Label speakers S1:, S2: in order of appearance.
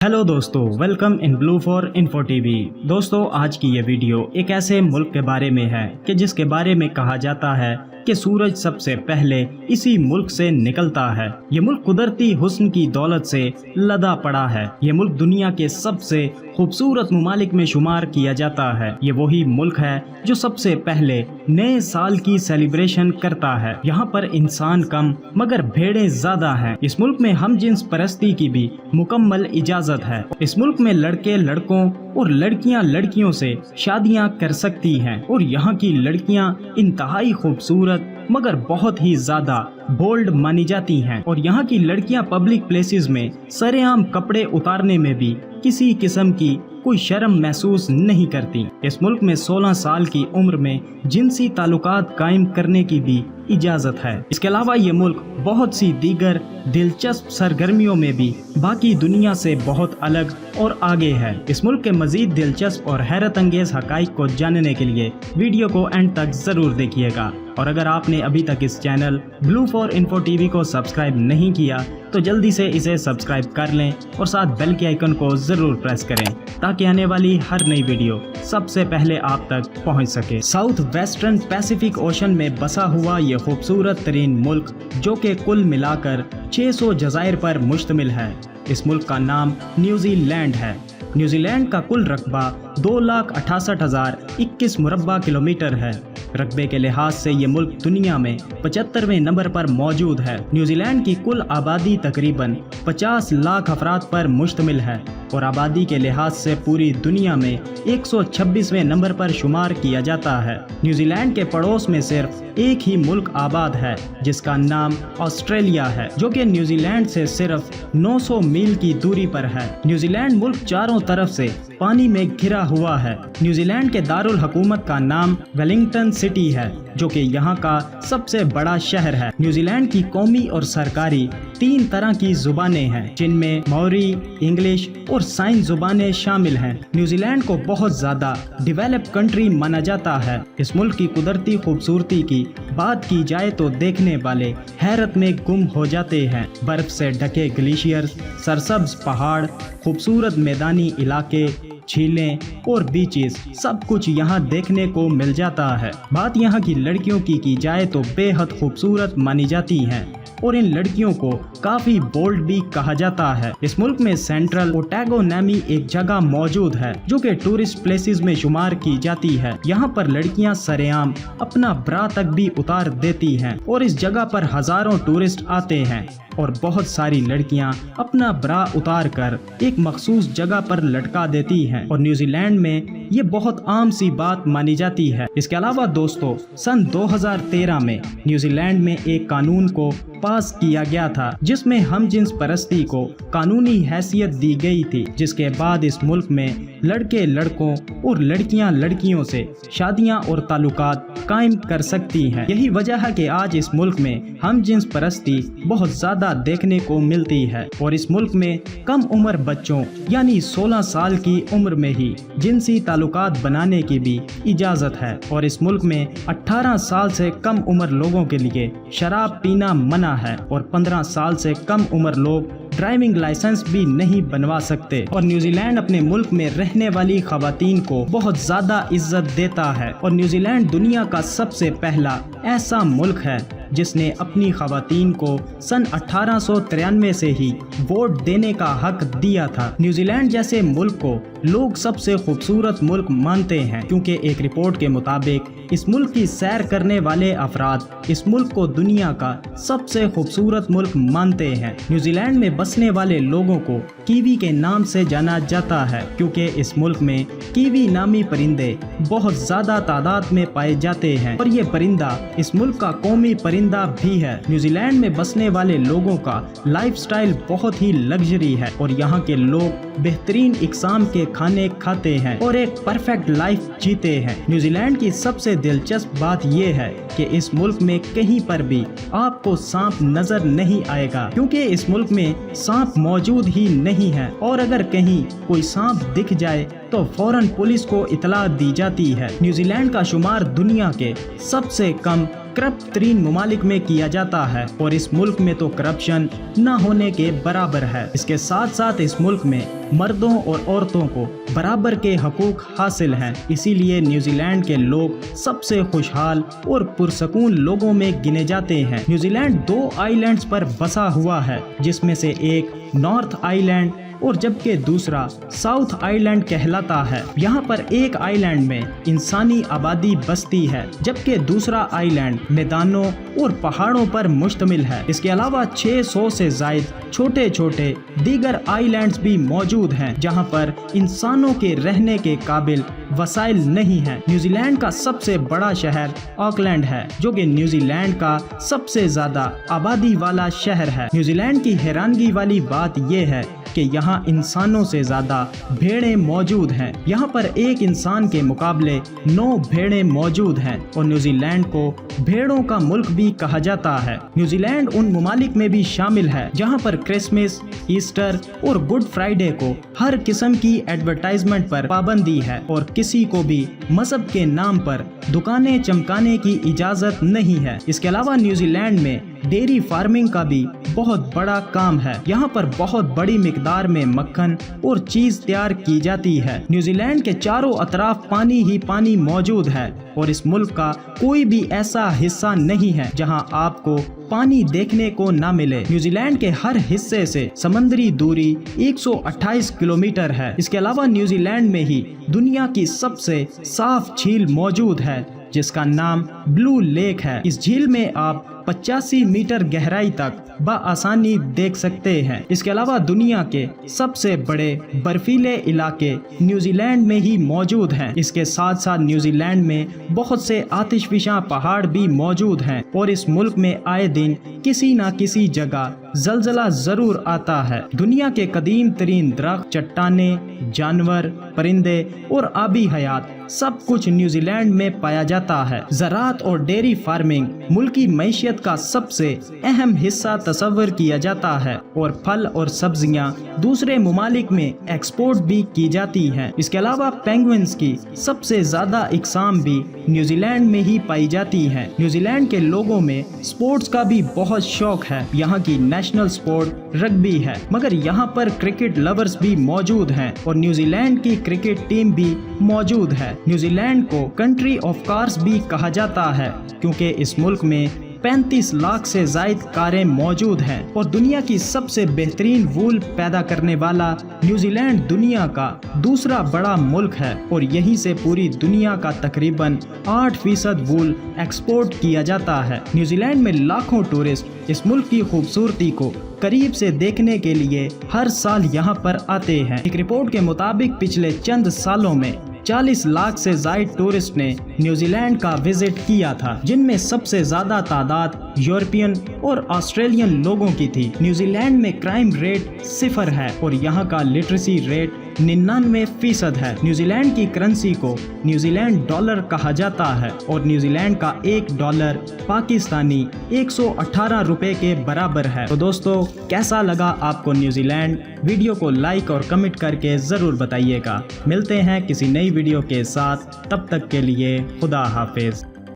S1: Hello दोस्तों, welcome in blue for info TV. दोस्तों, आज की ये वीडियो एक ऐसे मुल्क के बारे में है कि जिसके बारे में कहा जाता है कि सूरज सबसे पहले इसी मुल्क से निकलता है। ये मुल्क कुदरती हुस्न की दौलत से लदा पड़ा है। ये मुल्क दुनिया के सबसे खूबसूरत ममालिक में शुमार किया जाता है। ये वही मुल्क है जो सबसे पहले नए साल की सेलिब्रेशन करता है। यहाँ पर इंसान कम मगर भेड़ें ज्यादा हैं। इस मुल्क में हम जिन्स परस्ती की भी मुकम्मल इजाजत है। इस मुल्क में लड़के लड़कों और लड़कियां लड़कियों से शादियां कर सकती हैं और यहाँ की लड़कियां इंतहाई खूबसूरत मगर बहुत ही ज्यादा बोल्ड मानी जाती हैं और यहाँ की लड़कियां पब्लिक प्लेसेस में सरेआम कपड़े उतारने में भी किसी किस्म की कोई शर्म महसूस नहीं करती। इस मुल्क में 16 साल की उम्र में जिनसी ताल्लुकात कायम करने की भी इजाजत है। इसके अलावा ये मुल्क बहुत सी दीगर दिलचस्प सरगर्मियों में भी बाकी दुनिया से बहुत अलग और आगे है। इस मुल्क के मजीद दिलचस्प और हैरत अंगेज हकाइक को जानने के लिए वीडियो को एंड तक जरूर देखिएगा। और अगर आपने अभी तक इस channel blue for info TV को सब्सक्राइब नहीं किया तो जल्दी से इसे सब्सक्राइब कर लें और साथ बेल के आइकन को जरूर प्रेस करें ताकि आने वाली हर नई वीडियो सबसे पहले आप तक पहुंच सके। साउथ वेस्टर्न पैसिफिक ओशन में बसा हुआ ये खूबसूरत तरीन मुल्क जो कि कुल मिलाकर 600 जज़ायर पर मुश्तमिल है। इस मुल्क का नाम न्यूजीलैंड है। न्यूजीलैंड का कुल रकबा 2,68,021 मुरब्बा किलोमीटर है। रकबे के लिहाज से ये मुल्क दुनिया में 75वें नंबर पर मौजूद है। न्यूजीलैंड की कुल आबादी तकरीबन 50 लाख अफराद पर मुश्तमिल है और आबादी के लिहाज से पूरी दुनिया में 126वें नंबर पर शुमार किया जाता है। न्यूजीलैंड के पड़ोस में सिर्फ एक ही मुल्क आबाद है जिसका नाम ऑस्ट्रेलिया है, जो कि न्यूजीलैंड से सिर्फ 900 मील की दूरी पर है। न्यूजीलैंड मुल्क चारों तरफ से पानी में घिरा हुआ है। न्यूजीलैंड के दारुल हुकूमत का नाम वेलिंगटन सिटी है, जो कि यहाँ का सबसे बड़ा शहर है। न्यूजीलैंड की कौमी और सरकारी 3 तरह की जुबानें हैं, जिनमें मौरी, इंग्लिश और साइन जुबानें शामिल हैं। न्यूजीलैंड को बहुत ज्यादा डेवलप कंट्री माना जाता है। इस मुल्क की कुदरती खूबसूरती की बात की जाए तो देखने वाले हैरत में गुम हो जाते हैं। बर्फ से ढके ग्लेशियर्स, सरसब्ज पहाड़, खूबसूरत मैदानी इलाके, झीलें और बीचेस, सब कुछ यहाँ देखने को मिल जाता है। बात यहाँ की लड़कियों की जाए तो बेहद खूबसूरत मानी जाती हैं और इन लड़कियों को काफी बोल्ड भी कहा जाता है। इस मुल्क में सेंट्रल ओटागो नामी एक जगह मौजूद है जो कि टूरिस्ट प्लेसेस में शुमार की जाती है। यहाँ पर लड़कियाँ सरेआम अपना ब्रा तक भी उतार देती हैं और इस जगह पर हजारों टूरिस्ट आते हैं और बहुत सारी लड़कियां अपना ब्रा उतार कर एक मखसूस जगह पर लटका देती हैं और न्यूजीलैंड में ये बहुत आम सी बात मानी जाती है। इसके अलावा दोस्तों, सन 2013 में न्यूजीलैंड में एक कानून को पास किया गया था जिसमें हम जिन्स परस्ती को कानूनी हैसियत दी गई थी, जिसके बाद इस मुल्क में लड़के लड़कों और लड़कियां लड़कियों से शादियां और ताल्लुकात कायम कर सकती हैं। यही वजह है कि आज इस मुल्क में हम जिन्स परस्ती बहुत ज्यादा देखने को मिलती है और इस मुल्क में कम उम्र बच्चों यानी 16 साल की उम्र में ही जिनसी ताल्लुकात बनाने की भी इजाजत है और इस मुल्क में 18 साल से कम उम्र लोगों के लिए शराब पीना मना है और 15 साल से कम उम्र लोग ड्राइविंग लाइसेंस भी नहीं बनवा सकते। और न्यूजीलैंड अपने मुल्क में रहने वाली खवातीन को बहुत ज्यादा इज्जत देता है और न्यूजीलैंड दुनिया का सबसे पहला ऐसा मुल्क है जिसने अपनी खवातीन को सन 1893 से ही वोट देने का हक दिया था। न्यूजीलैंड जैसे मुल्क को लोग सबसे खूबसूरत मुल्क मानते हैं क्योंकि एक रिपोर्ट के मुताबिक इस मुल्क की सैर करने वाले अफराद इस मुल्क को दुनिया का सबसे खूबसूरत मुल्क मानते हैं। न्यूजीलैंड में बसने वाले लोगों को कीवी के नाम से जाना जाता है क्योंकि इस मुल्क में कीवी नामी परिंदे बहुत ज्यादा तादाद में पाए जाते हैं और ये परिंदा इस मुल्क का कौमी परिंदा भी है। न्यूजीलैंड में बसने वाले लोगों का लाइफस्टाइल बहुत ही लग्जरी है और यहाँ के लोग बेहतरीन इकसाम के खाने खाते हैं और एक परफेक्ट लाइफ जीते हैं। न्यूजीलैंड की सबसे दिलचस्प बात यह है कि इस मुल्क में कहीं पर भी आपको सांप नजर नहीं आएगा क्योंकि इस मुल्क में सांप मौजूद ही नहीं है और अगर कहीं कोई सांप दिख जाए तो फौरन पुलिस को इतला दी जाती है। न्यूजीलैंड का शुमार दुनिया के सबसे कम करप्ट तरीन ममालिक में किया जाता है और इस मुल्क में तो करप्शन न होने के बराबर है। इसके साथ साथ इस मुल्क में मर्दों और औरतों को बराबर के हकूक हासिल हैं। इसीलिए न्यूजीलैंड के लोग सबसे खुशहाल और पुरसकून लोगों में गिने जाते हैं। न्यूजीलैंड 2 आइलैंड्स पर बसा हुआ है, जिसमें से एक नॉर्थ आइलैंड और जबकि दूसरा साउथ आइलैंड कहलाता है। यहाँ पर एक आइलैंड में इंसानी आबादी बसती है, जबकि दूसरा आइलैंड मैदानों और पहाड़ों पर मुश्तमिल है। इसके अलावा 600 से जायद छोटे छोटे दीगर आइलैंड्स भी मौजूद हैं, जहाँ पर इंसानों के रहने के काबिल वसाइल नहीं है। न्यूजीलैंड का सबसे बड़ा शहर ऑकलैंड है, जो कि न्यूजीलैंड का सबसे ज्यादा आबादी वाला शहर है। न्यूजीलैंड की हैरानगी वाली बात यह है कि यहाँ इंसानों से ज्यादा भेड़ें मौजूद हैं। यहाँ पर एक इंसान के मुकाबले 9 भेड़ें मौजूद हैं और न्यूजीलैंड को भेड़ों का मुल्क भी कहा जाता है। न्यूजीलैंड उन ममालिक में भी शामिल है जहाँ पर क्रिसमस, ईस्टर और गुड फ्राइडे को हर किस्म की एडवर्टाइजमेंट पर पाबंदी है और किसी को भी मजहब के नाम पर दुकानें चमकाने की इजाजत नहीं है। इसके अलावा न्यूजीलैंड में डेयरी फार्मिंग का भी बहुत बड़ा काम है। यहाँ पर बहुत बड़ी मिकदार में मक्खन और चीज तैयार की जाती है। न्यूजीलैंड के चारों अतराफ पानी ही पानी मौजूद है और इस मुल्क का कोई भी ऐसा हिस्सा नहीं है जहाँ आपको पानी देखने को न मिले। न्यूजीलैंड के हर हिस्से से समंदरी दूरी 128 किलोमीटर है। इसके अलावा न्यूजीलैंड में ही दुनिया की सबसे साफ झील मौजूद है, जिसका नाम ब्लू लेक है। इस झील में आप 85 मीटर गहराई तक बआसानी देख सकते हैं। इसके अलावा दुनिया के सबसे बड़े बर्फीले इलाके न्यूजीलैंड में ही मौजूद हैं। इसके साथ साथ न्यूजीलैंड में बहुत से आतिशफिशां पहाड़ भी मौजूद हैं और इस मुल्क में आए दिन किसी न किसी जगह जलजला जरूर आता है। दुनिया के कदीम तरीन दरख्त, चट्टाने, जानवर, परिंदे और आबी हयात सब कुछ न्यूजीलैंड में पाया जाता है। ज़राअत और डेयरी फार्मिंग मुल्की मईशत का सबसे अहम हिस्सा तस्वर किया जाता है और फल और सब्जियां दूसरे ममालिक में एक्सपोर्ट भी की जाती हैं। इसके अलावा पेंगुइन्स की सबसे ज्यादा इकसाम भी न्यूजीलैंड में ही पाई जाती हैं। न्यूजीलैंड के लोगों में स्पोर्ट्स का भी बहुत शौक है। यहाँ की नेशनल स्पोर्ट रग्बी है, मगर यहाँ पर क्रिकेट लवर्स भी मौजूद हैं और न्यूजीलैंड की क्रिकेट टीम भी मौजूद है। न्यूजीलैंड को कंट्री ऑफ कार्स भी कहा जाता है, क्योंकि इस मुल्क में 35 लाख से जायद कारें मौजूद हैं और दुनिया की सबसे बेहतरीन वूल पैदा करने वाला न्यूजीलैंड दुनिया का दूसरा बड़ा मुल्क है और यहीं से पूरी दुनिया का तकरीबन 8% वूल एक्सपोर्ट किया जाता है। न्यूजीलैंड में लाखों टूरिस्ट इस मुल्क की खूबसूरती को करीब से देखने के लिए हर साल यहाँ पर आते हैं। एक रिपोर्ट के मुताबिक पिछले चंद सालों में 40 लाख से जायद टूरिस्ट ने न्यूजीलैंड का विजिट किया था, जिनमें सबसे ज्यादा तादाद यूरोपियन और ऑस्ट्रेलियन लोगों की थी। न्यूजीलैंड में क्राइम रेट 0 है और यहाँ का लिटरेसी रेट 99% है। न्यूजीलैंड की करेंसी को न्यूजीलैंड डॉलर कहा जाता है और न्यूजीलैंड का $1 पाकिस्तानी 118 रुपए के बराबर है। तो दोस्तों, कैसा लगा आपको न्यूजीलैंड? वीडियो को लाइक और कमेंट करके ज़रूर बताइएगा। मिलते हैं किसी नई वीडियो के साथ, तब तक के लिए खुदा हाफिज।